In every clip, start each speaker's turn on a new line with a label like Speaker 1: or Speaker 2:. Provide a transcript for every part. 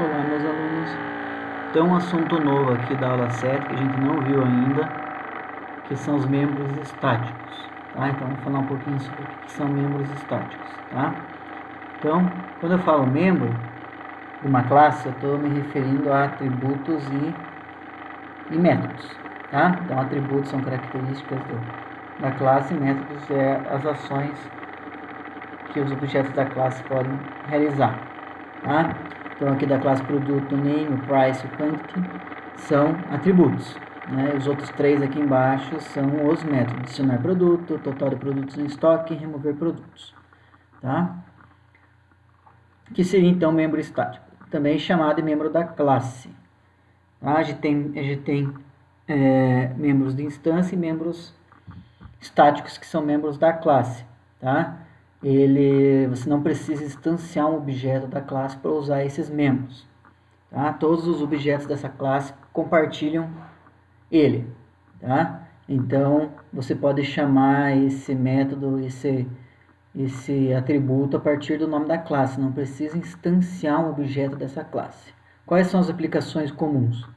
Speaker 1: Olá, meus alunos. Então, um assunto novo aqui da aula 7 que a gente não viu ainda, que são os membros estáticos, tá? Então, vamos falar um pouquinho sobre o que são membros estáticos, tá? Então, quando eu falo membro de uma classe, eu estou me referindo a atributos e métodos, tá? Então, atributos são características da classe, métodos é as ações que os objetos da classe podem realizar, tá? Então, aqui da classe produto, name, price e quantity são atributos, né? Os outros três aqui embaixo são os métodos: adicionar produto, total de produtos em estoque e remover produtos, tá? Que seria então membro estático, também chamado de membro da classe, tá? A gente tem membros de instância e membros estáticos que são membros da classe, tá? Você não precisa instanciar um objeto da classe para usar esses membros, tá? Todos os objetos dessa classe compartilham ele, tá? Então, você pode chamar esse método, esse atributo a partir do nome da classe, não precisa instanciar um objeto dessa classe. Quais são as aplicações comuns?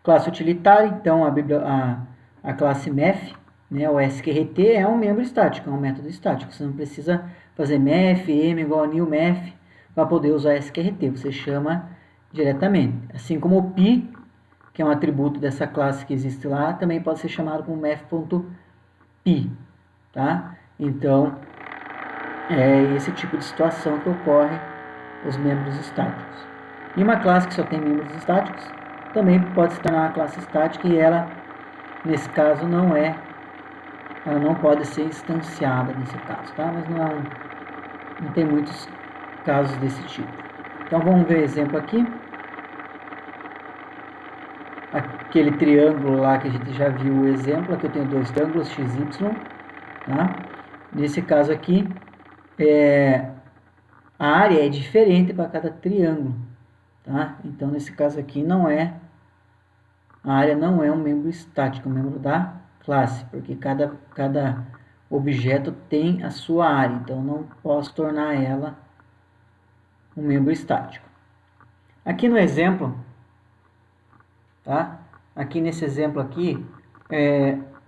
Speaker 1: Classe utilitária, então a classe MEF, né, o SQRT é um membro estático, é um método estático. Você não precisa fazer MEF, M igual a new MEF para poder usar SQRT, você chama diretamente. Assim como o pi, que é um atributo dessa classe que existe lá, também pode ser chamado como MEF.pi, tá? Então, é esse tipo de situação que ocorre os membros estáticos. E uma classe que só tem membros estáticos também pode se tornar uma classe estática e ela, nesse caso, ela não pode ser instanciada nesse caso, tá? Mas não tem muitos casos desse tipo. Então vamos ver exemplo aqui. Aquele triângulo lá que a gente já viu o exemplo, aqui eu tenho dois triângulos x, y, tá? Nesse caso aqui, a área é diferente para cada triângulo, tá? Então nesse caso aqui a área não é um membro estático, é um membro da classe, porque cada objeto tem a sua área, então não posso tornar ela um membro estático. Aqui no exemplo, tá? Aqui nesse exemplo aqui,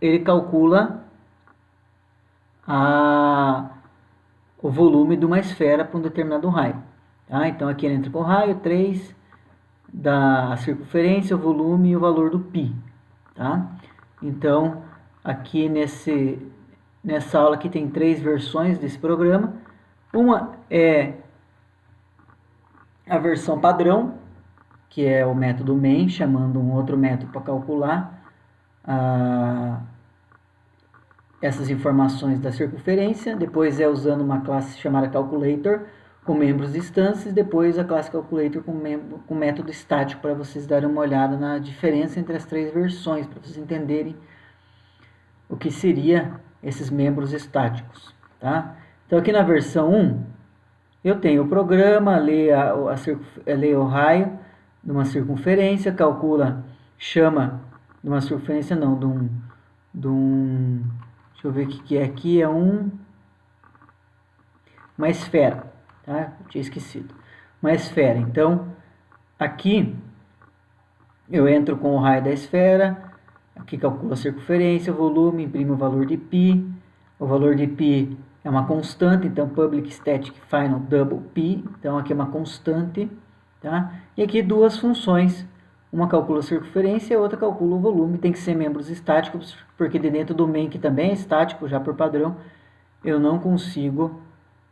Speaker 1: ele calcula o volume de uma esfera para um determinado raio, tá? Então aqui ele entra com o raio 3 da circunferência, o volume e o valor do π, tá? Então aqui nessa aula aqui tem três versões desse programa. Uma é a versão padrão, que é o método main, chamando um outro método para calcular essas informações da circunferência. Depois é usando uma classe chamada calculator com membros de instâncias. Depois a classe calculator com método estático, para vocês darem uma olhada na diferença entre as três versões, para vocês entenderem o que seria esses membros estáticos, tá? Então aqui na versão 1, eu tenho o programa, lê o raio de uma circunferência, calcula, chama de uma circunferência não, de um deixa eu ver o que é aqui, uma esfera, tá? Eu tinha esquecido. Uma esfera. Então, aqui eu entro com o raio da esfera, aqui calculo a circunferência, o volume, imprimo o valor de π. O valor de π é uma constante, então public static final double π, então aqui é uma constante, tá? E aqui duas funções, uma calcula a circunferência e a outra calcula o volume. Tem que ser membros estáticos, porque de dentro do main, que também é estático já por padrão, eu não consigo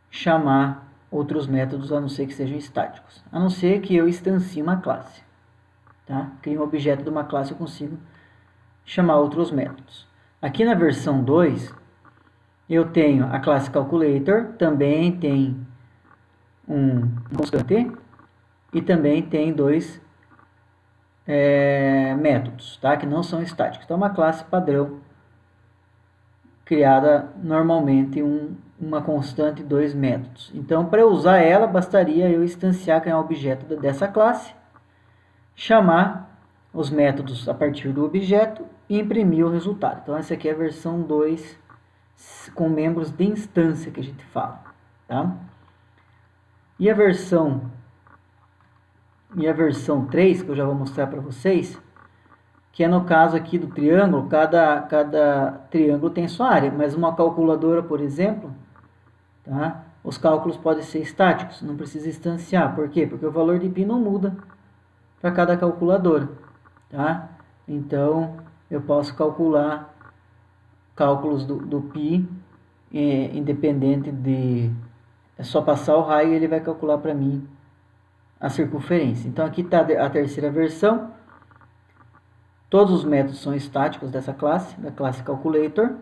Speaker 1: chamar outros métodos a não ser que sejam estáticos, a não ser que eu instancie uma classe, tá? Crio um objeto de uma classe, eu consigo chamar outros métodos. Aqui na versão 2, eu tenho a classe calculator, também tem um constante e também tem dois métodos, tá? Que não são estáticos. Então, é uma classe padrão criada normalmente uma constante e dois métodos. Então, para eu usar ela, bastaria eu instanciar, criar um objeto dessa classe, chamar os métodos a partir do objeto e imprimir o resultado. Então, essa aqui é a versão 2 com membros de instância que a gente fala, tá? E a versão minha versão 3, que eu já vou mostrar para vocês, que é no caso aqui do triângulo, cada triângulo tem sua área, mas uma calculadora, por exemplo, tá? Os cálculos podem ser estáticos, não precisa instanciar. Por quê? Porque o valor de π não muda para cada calculadora, tá? Então, eu posso calcular cálculos do π independente de... É só passar o raio e ele vai calcular para mim a circunferência. Então, aqui está a terceira versão. Todos os métodos são estáticos dessa classe, da classe Calculator.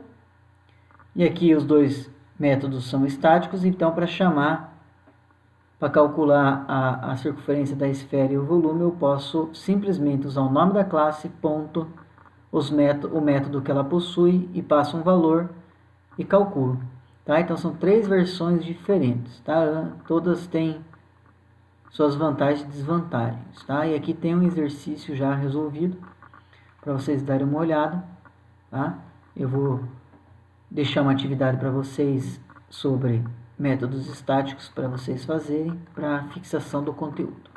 Speaker 1: E aqui os dois métodos são estáticos, então para calcular a circunferência da esfera e o volume, eu posso simplesmente usar o nome da classe, ponto, o método que ela possui e passo um valor e calculo. Tá? Então são três versões diferentes, tá? Todas têm suas vantagens e desvantagens. Tá? E aqui tem um exercício já resolvido para vocês darem uma olhada. Tá? Eu vou deixar uma atividade para vocês sobre métodos estáticos para vocês fazerem para fixação do conteúdo.